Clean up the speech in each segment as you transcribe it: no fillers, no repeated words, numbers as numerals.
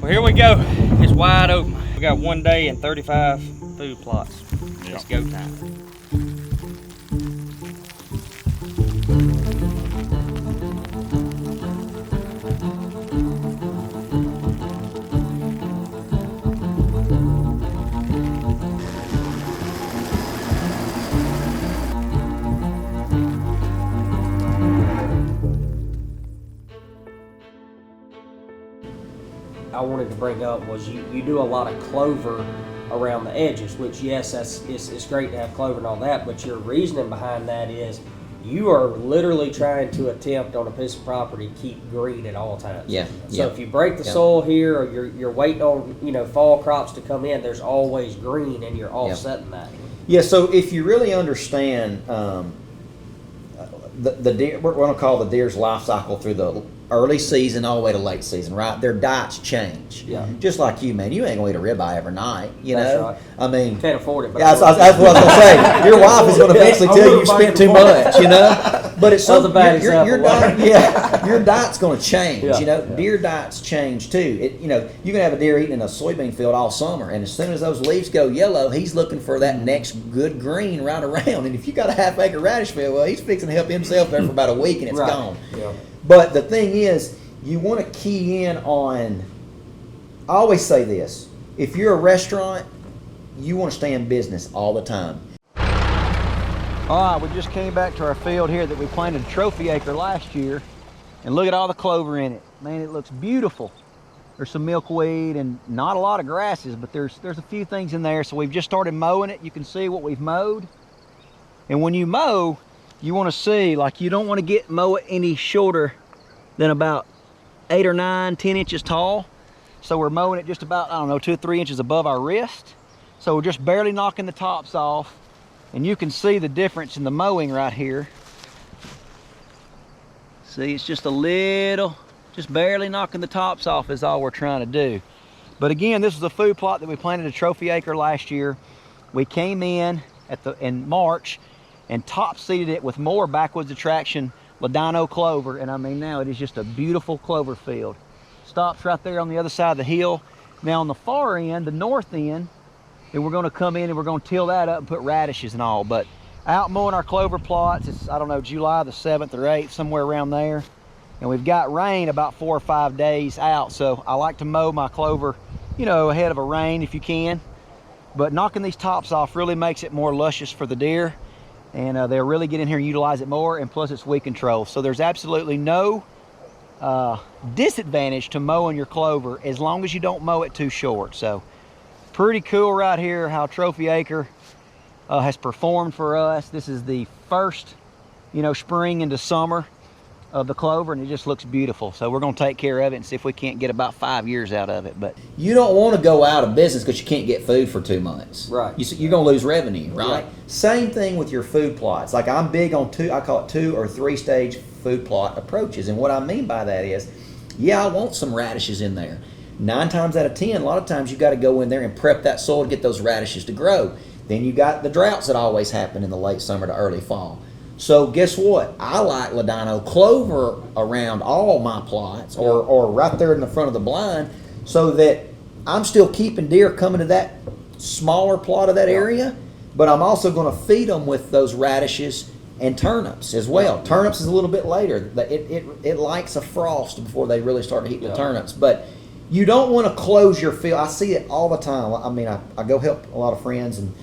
Well, here we go. It's wide open. We got 1 day and 35 food plots. It's go time. I wanted to bring up was you do a lot of clover around the edges, which yes, it's great to have clover and all that, but your reasoning behind that is you are literally trying to attempt on a piece of property to keep green at all times. Yeah. So if you break the soil here, or you're waiting on fall crops to come in, there's always green, and you're offsetting that. Yeah. So if you really understand the deer, we're going to call the deer's life cycle through the early season all the way to late season, right? Their diets change. Yeah. Just like you, man. You ain't going to eat a ribeye every night, you That's know? right. I mean... Can't afford it. But Yeah, that's what I was going to say. Your wife is going to eventually tell you spent too much, you know? But it's That's a bad your example. diet, your diet's going to change, Yeah, you know? yeah. Deer diets change too. You can have a deer eating in a soybean field all summer, and as soon as those leaves go yellow, he's looking for that next good green right around. And if you got a half-acre radish field, well, he's fixing to help himself there for about a week, and it's Right. gone. Yeah. But the thing is, you want to key in on, I always say this, if you're a restaurant, you want to stay in business all the time. All right, we just came back to our field here that we planted a trophy acre last year, and look at all the clover in it. Man, it looks beautiful. There's some milkweed and not a lot of grasses, but there's a few things in there. So we've just started mowing it. You can see what we've mowed. And when you mow, you want to see, like, you don't want to mow it any shorter than about 8 or 9, 10 inches tall. So we're mowing it just about, I don't know, 2 or 3 inches above our wrist. So we're just barely knocking the tops off. And you can see the difference in the mowing right here. See, it's just a little, just barely knocking the tops off is all we're trying to do. But again, this is a food plot that we planted a trophy acre last year. We came in in March and top seeded it with more backwoods attraction Ladino clover, and I mean, now it is just a beautiful clover field. Stops right there on the other side of the hill. Now on the far end, the north end, and we're going to come in and we're going to till that up and put radishes and all. But out mowing our clover plots, it's, I don't know, July the 7th or 8th, somewhere around there. And we've got rain about 4 or 5 days out, so I like to mow my clover, ahead of a rain if you can. But knocking these tops off really makes it more luscious for the deer, and they'll really get in here and utilize it more, and plus it's weed control. So there's absolutely no disadvantage to mowing your clover as long as you don't mow it too short. So pretty cool right here how Trophy Acre has performed for us. This is the first, spring into summer of the clover, and it just looks beautiful. So we're going to take care of it and see if we can't get about 5 years out of it. But you don't want to go out of business because you can't get food for 2 months. Right. You're going to lose revenue, right? Yeah. Same thing with your food plots. Like, I'm big on I call it 2 or 3 stage food plot approaches. And what I mean by that is, yeah, I want some radishes in there. 9 times out of 10, a lot of times you got to go in there and prep that soil to get those radishes to grow. Then you got the droughts that always happen in the late summer to early fall. So guess what? I like Ladino clover around all my plots, or right there in the front of the blind, so that I'm still keeping deer coming to that smaller plot of that area, but I'm also going to feed them with those radishes and turnips as well. Turnips is a little bit later. It likes a frost before they really start to eat the turnips. But you don't want to close your field. I see it all the time. I mean, I go help a lot of friends and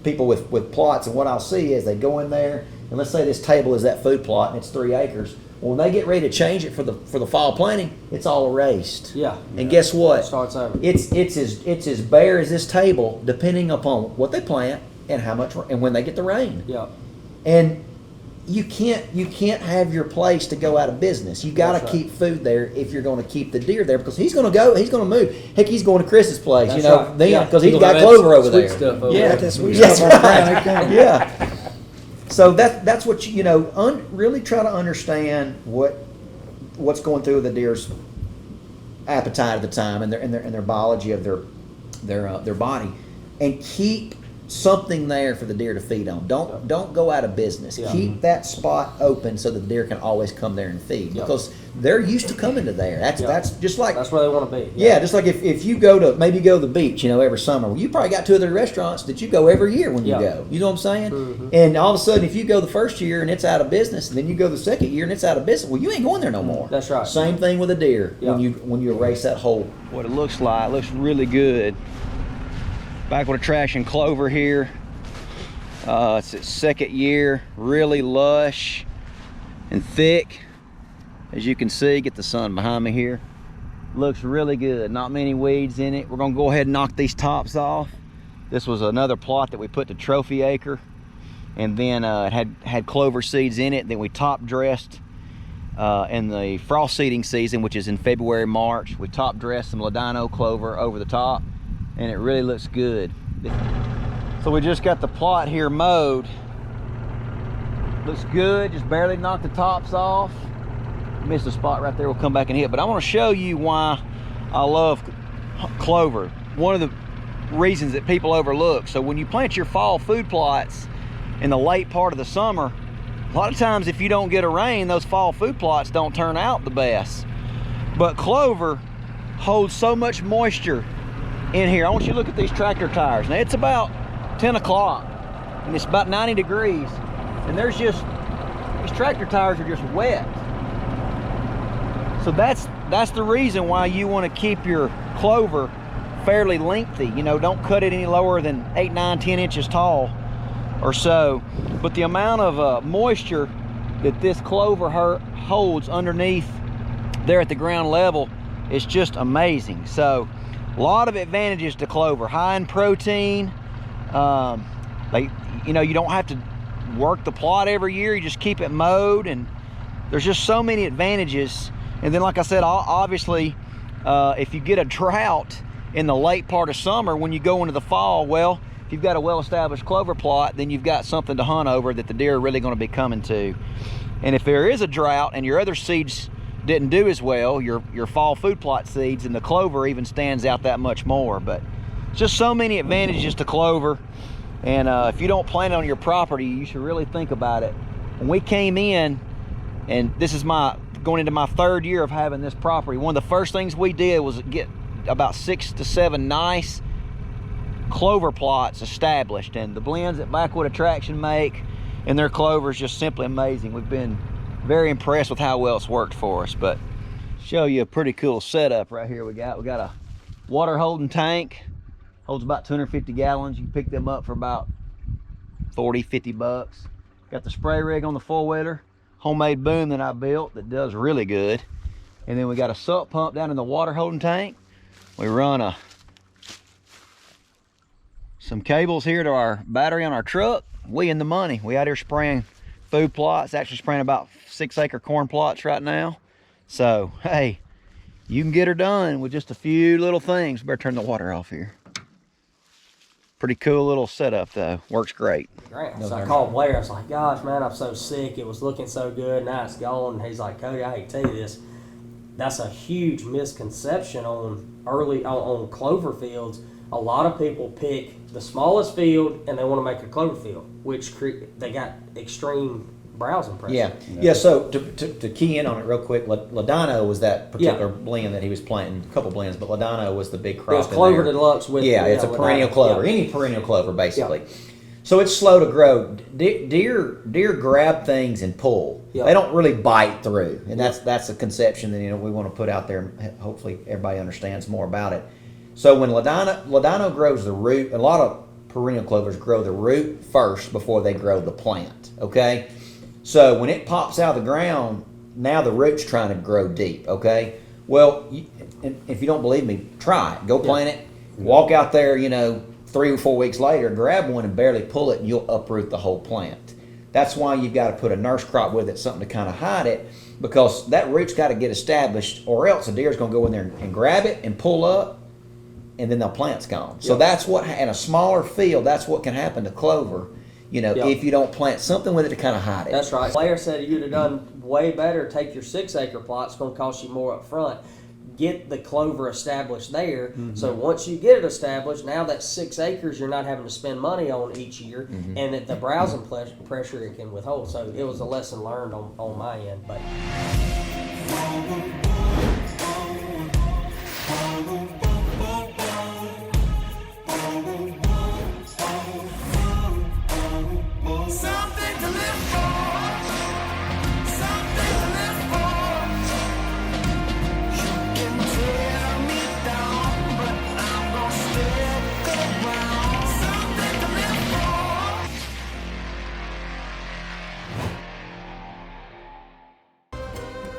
people with plots, and what I'll see is they go in there, and let's say this table is that food plot and it's 3 acres. Well, when they get ready to change it for the fall planting, it's all erased. Yeah. And guess what? It starts over. It's as bare as this table, depending upon what they plant and how much and when they get the rain. Yeah. And you can't have your place to go out of business. You got to keep food there if you're going to keep the deer there, because he's going to move. Heck, he's going to Chris's place, That's right. then because he's He'll got have clover over sweet there. stuff over Yeah, there. that's Sweet right. stuff on the Yeah. So that's what really try to understand what's going through the deer's appetite at the time and their biology of their body, and keep something there for the deer to feed on. Don't go out of business. Yeah. Keep that spot open so the deer can always come there and feed. Yeah. Because they're used to coming to there. That's just like that's where they want to be. yeah, just like if you go to the beach, every summer, well, you probably got 2 or 3 restaurants that you go every year when you go. You know what I'm saying? Mm-hmm. And all of a sudden, if you go the first year and it's out of business, and then you go the second year and it's out of business, well, you ain't going there no more. That's right. Same thing with a deer Yeah. when you erase that hole. What it looks like, looks really good. Back with a trash and clover here. It's its second year, really lush and thick. As you can see, get the sun behind me here. Looks really good, not many weeds in it. We're gonna go ahead and knock these tops off. This was another plot that we put to trophy acre, and then it had clover seeds in it. Then we top dressed in the frost seeding season, which is in February, March. We top dressed some Ladino clover over the top, and it really looks good. So we just got the plot here mowed. Looks good, just barely knocked the tops off. Missed a spot right there, we'll come back and hit. But I want to show you why I love clover. One of the reasons that people overlook. So when you plant your fall food plots in the late part of the summer, a lot of times if you don't get a rain, those fall food plots don't turn out the best. But clover holds so much moisture in here. I want you to look at these tractor tires. Now it's about 10 o'clock and it's about 90 degrees. And these tractor tires are just wet. So that's the reason why you want to keep your clover fairly lengthy. Don't cut it any lower than 8, 9, 10 inches tall or so. But the amount of moisture that this clover holds underneath there at the ground level is just amazing. So a lot of advantages to clover. High in protein. You don't have to work the plot every year. You just keep it mowed, and there's just so many advantages. And then, like I said, obviously, if you get a drought in the late part of summer, when you go into the fall, well, if you've got a well-established clover plot, then you've got something to hunt over that the deer are really going to be coming to. And if there is a drought and your other seeds didn't do as well, your fall food plot seeds, and the clover even stands out that much more. But just so many advantages to clover. And if you don't plant it on your property, you should really think about it. When we came in, and this is going into my 3rd year of having this property, one of the first things we did was get about 6 to 7 nice clover plots established. And the blends that Backwood Attraction make and their clover is just simply amazing. We've been very impressed with how well it's worked for us. But show you a pretty cool setup right here. We got a water holding tank, holds about 250 gallons. You can pick them up for about 40, 50 bucks. Got the spray rig on the 4-wheeler, homemade boom that I built that does really good. And then we got a sump pump down in the water holding tank. We run some cables here to our battery on our truck. We in the money. We out here spraying food plots, actually spraying about 6-acre corn plots right now. So, hey, you can get her done with just a few little things. Better turn the water off here. Pretty cool little setup though. Works great. Great. So I called Blair. I was like, gosh, man, I'm so sick. It was looking so good. Now it's gone. And he's like, Cody, I hate to tell you this. That's a huge misconception on clover fields. A lot of people pick the smallest field and they want to make a clover field, which they got extreme browsing pressure. Yeah. So to key in on it real quick, Ladino was that particular blend that he was planting. A couple blends, but Ladino was the big crop. It was Clover Deluxe with it's a perennial clover. Any perennial clover basically. So it's slow to grow. Deer grab things and pull. They don't really bite through, and that's a conception that we want to put out there. And hopefully everybody understands more about it. So when Ladino grows the root, a lot of perennial clovers grow the root first before they grow the plant. Okay, so when it pops out of the ground, now the root's trying to grow deep. Okay, well, if you don't believe me, try it. Go plant it. Walk out there, 3 or 4 weeks later, grab one and barely pull it, and you'll uproot the whole plant. That's why you've got to put a nurse crop with it, something to kind of hide it, because that root's got to get established, or else a deer's going to go in there and grab it and pull up, and then the plant's gone. So that's what, in a smaller field, that's what can happen to clover, if you don't plant something with it to kind of hide it. That's right. Blair said you'd have done way better. Take your 6-acre plot. It's going to cost you more up front. Get the clover established there. Mm-hmm. So once you get it established, now that's 6 acres you're not having to spend money on each year, and that the browsing pressure it can withhold. So it was a lesson learned on my end. But Something to live for. Something to live for. You can tear me down, but I'm gonna stick around. Something to live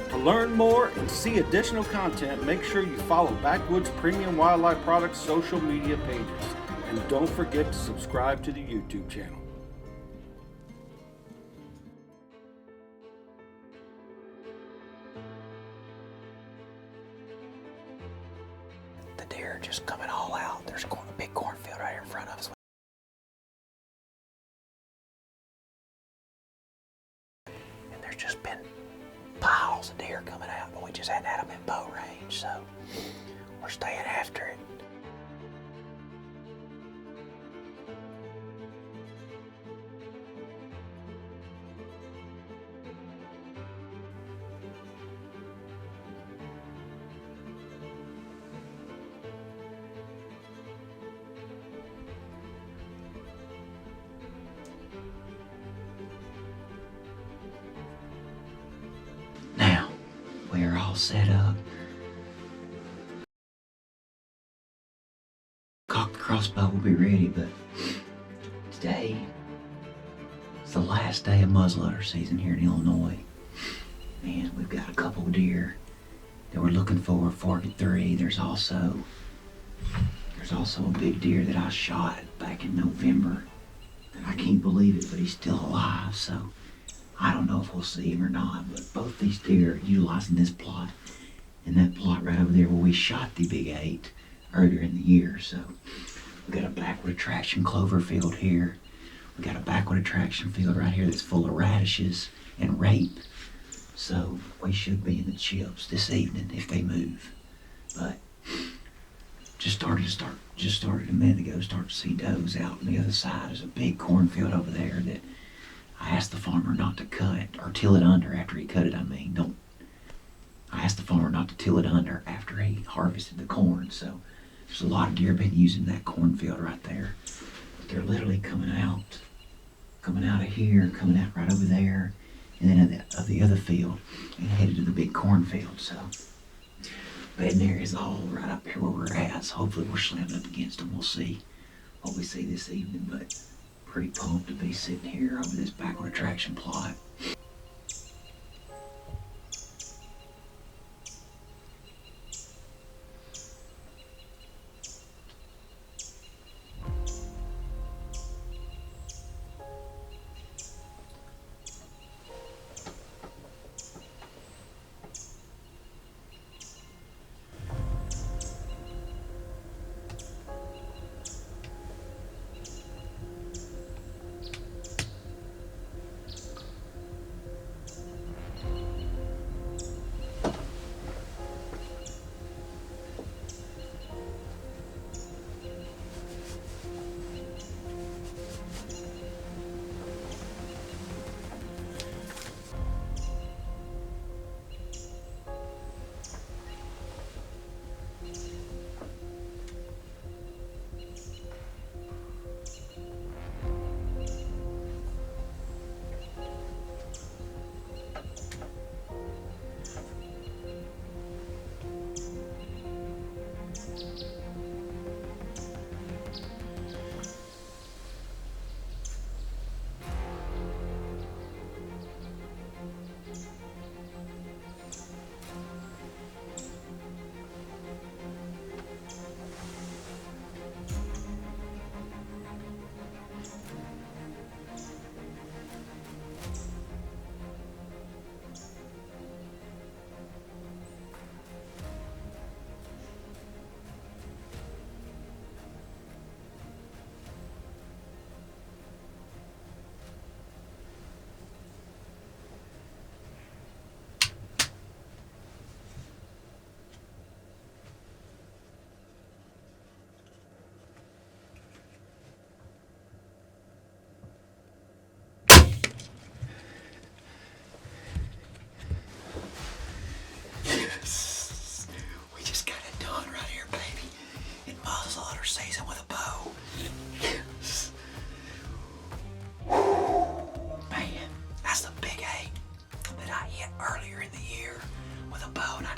for. To learn more and see additional content, make sure you follow Backwoods Premium Wildlife Products social media pages. And don't forget to subscribe to the YouTube channel. The deer are just coming all out. There's a big cornfield right here in front of us. And there's just been piles of deer coming out, but we just hadn't had them in bow range, so we're staying after it. Now, we are all set up. Cocked crossbow will be ready, but today is the last day of muzzleloader season here in Illinois. And we've got a couple of deer that we're looking for at 3. There's also a big deer that I shot back in November. And I can't believe it, but he's still alive, so I don't know if we'll see him or not, but both these deer are utilizing this plot and that plot right over there where we shot the big 8 earlier in the year. So we got a backward attraction clover field here. We got a backward attraction field right here that's full of radishes and rape. So we should be in the chips this evening if they move. But just started a minute ago, started to see does out on the other side. There's a big cornfield over there that I asked the farmer not to cut or till it under after he cut it. I asked the farmer not to till it under after he harvested the corn. So there's a lot of deer been using that cornfield right there. But they're literally coming out of here, coming out right over there, and then of the other field and headed to the big cornfield. So bedding area is all right up here where we're at. So hopefully we're slamming up against them. We'll see what we see this evening, but pretty pumped to be sitting here over this backward attraction plot.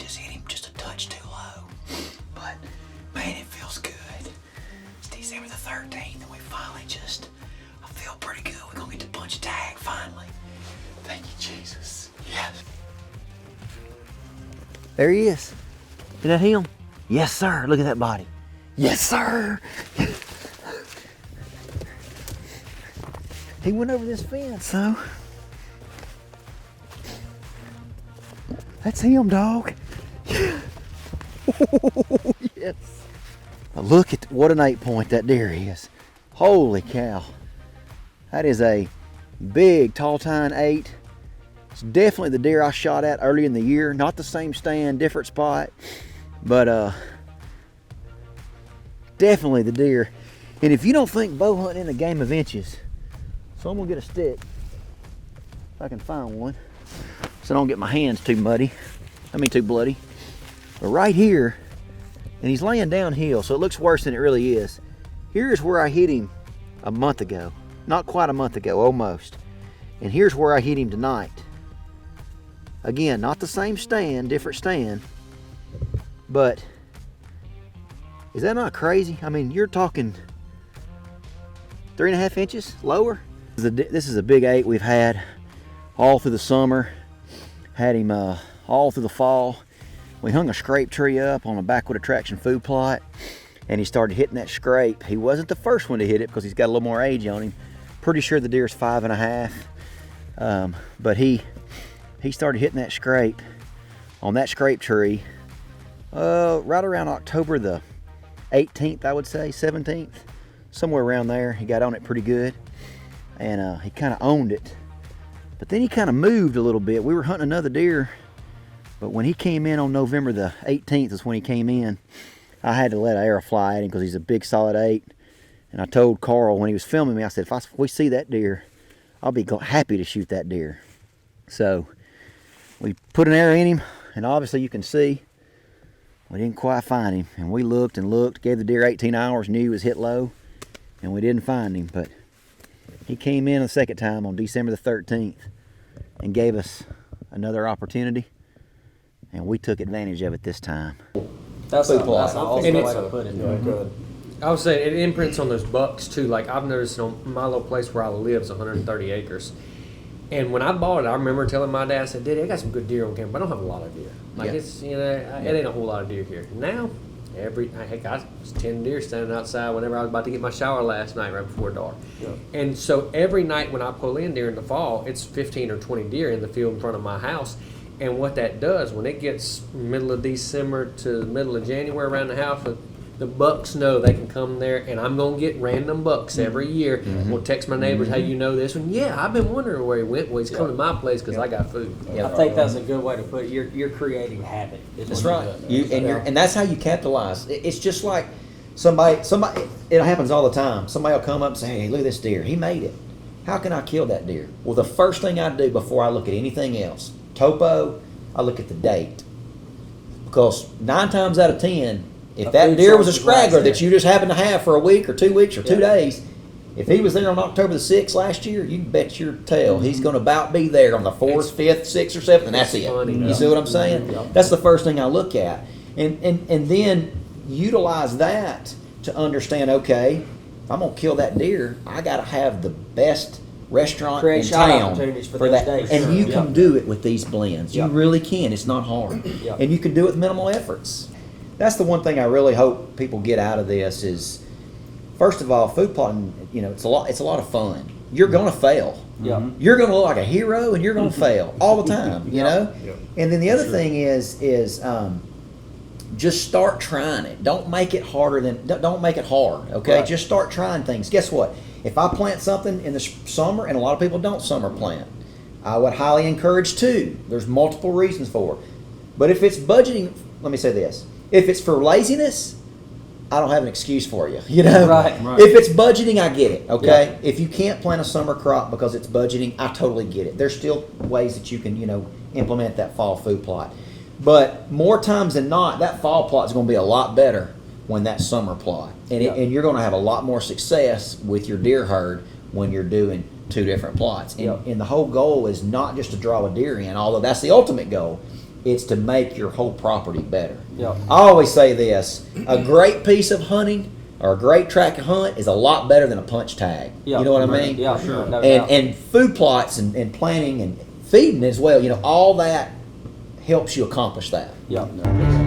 just hit him just a touch too low. But man, it feels good. It's December the 13th and we finally I feel pretty good. We're gonna get to punch a tag finally. Thank you, Jesus. Yes. There he is. Is that him? Yes, sir. Look at that body. Yes, sir. He went over this fence, so. That's him, dog. Oh, yes. Now look at what an 8-point that deer is. Holy cow. That is a big tall tine 8. It's definitely the deer I shot at early in the year. Not the same stand, different spot, but definitely the deer. And if you don't think bow hunting in a game of inches, so I'm gonna get a stick if I can find one, so I don't get my hands too muddy. Too bloody. But right here, and he's laying downhill, so it looks worse than it really is. Here's where I hit him a month ago. Not quite a month ago, almost. And here's where I hit him tonight. Again, not the same stand, different stand. But is that not crazy? I mean, you're talking 3.5 inches lower. This is a big 8 we've had all through the summer. Had him all through the fall. We hung a scrape tree up on a Backwood Attraction food plot, and he started hitting that scrape. He wasn't the first one to hit it because he's got a little more age on him. Pretty sure the deer's 5.5, but he started hitting that scrape on that scrape tree right around October the 18th, I would say, 17th, somewhere around there. He got on it pretty good, and he kind of owned it. But then he kind of moved a little bit. We were hunting another deer, but when he came in on November the 18th is when he came in. I had to let an arrow fly at him because he's a big solid 8. And I told Carl when he was filming me, I said, if we see that deer, I'll be happy to shoot that deer. So we put an arrow in him, and obviously you can see we didn't quite find him. And we looked and looked, gave the deer 18 hours, knew he was hit low, and we didn't find him. But he came in the second time on December the 13th and gave us another opportunity, and we took advantage of it this time. That's Food an plot. awesome And way it's- to put it. Good. I was saying it imprints on those bucks too. Like I've noticed on my little place where I live is 130 acres. And when I bought it, I remember telling my dad, I said, Daddy, I got some good deer on camera, but I don't have a lot of deer. Like Yeah. it's, it ain't a whole lot of deer here. Now, heck, I was 10 deer standing outside whenever I was about to get my shower last night right before dark. And so every night when I pull in during the fall, it's 15 or 20 deer in the field in front of my house. And what that does, when it gets middle of December to the middle of January around the house, the bucks know they can come there, and I'm going to get random bucks every year. We'll text my neighbors, hey, you know this one? Yeah, I've been wondering where he went. Well, he's come to my place because I got food. Yeah. I think that's a good way to put it. You're creating habit. is That's what right. you're doing. And that's how you capitalize. It's just like somebody. It happens all the time. Somebody will come up and say, "Hey, look at this deer. He made it. How can I kill that deer?" Well, the first thing I do before I look at anything else, topo, I look at the date, because 9 times out of 10, if A that food deer was a source is last scraggler that there. you just happened to have for a week or 2 weeks or 2 Yeah. days, if he was there on October the 6th last year, you can bet your tail he's going to about be there on the 4th, 5th, 6th, or 7th, and that's It's it. funny, You yeah. see what I'm saying? Yeah. That's the first thing I look at. And then utilize that to understand, okay, if I'm going to kill that deer, I got to have the best restaurant Create in shot town opportunities for those that. days. And Sure. you Yeah. can do it with these blends. Yeah. You really can. It's not hard. Yeah. And you can do it with minimal efforts. That's the one thing I really hope people get out of this is, first of all, food plotting, it's a lot of fun. You're going to fail. Yeah. You're going to look like a hero, and you're going to fail all the time, you know? Yep. And then the other thing is just start trying it. Don't make it don't make it hard, okay? Right. Just start trying things. Guess what? If I plant something in the summer, and a lot of people don't summer plant, I would highly encourage to. There's multiple reasons for it. But if it's budgeting, let me say this. If it's for laziness, I don't have an excuse for you, Right. If it's budgeting, I get it, okay? If you can't plant a summer crop because it's budgeting, I totally get it. There's still ways that you can, implement that fall food plot. But more times than not, that fall plot is going to be a lot better when that summer plot. And, Yeah. and you're going to have a lot more success with your deer herd when you're doing 2 different plots. And, Yeah. and the whole goal is not just to draw a deer in, although that's the ultimate goal. It's to make your whole property better. Yep. I always say this: a great piece of hunting or a great track of hunt is a lot better than a punch tag. Yep. You know what I mean? Yeah, sure. No doubt. And food plots and planting and feeding as well. You know, all that helps you accomplish that. Yep.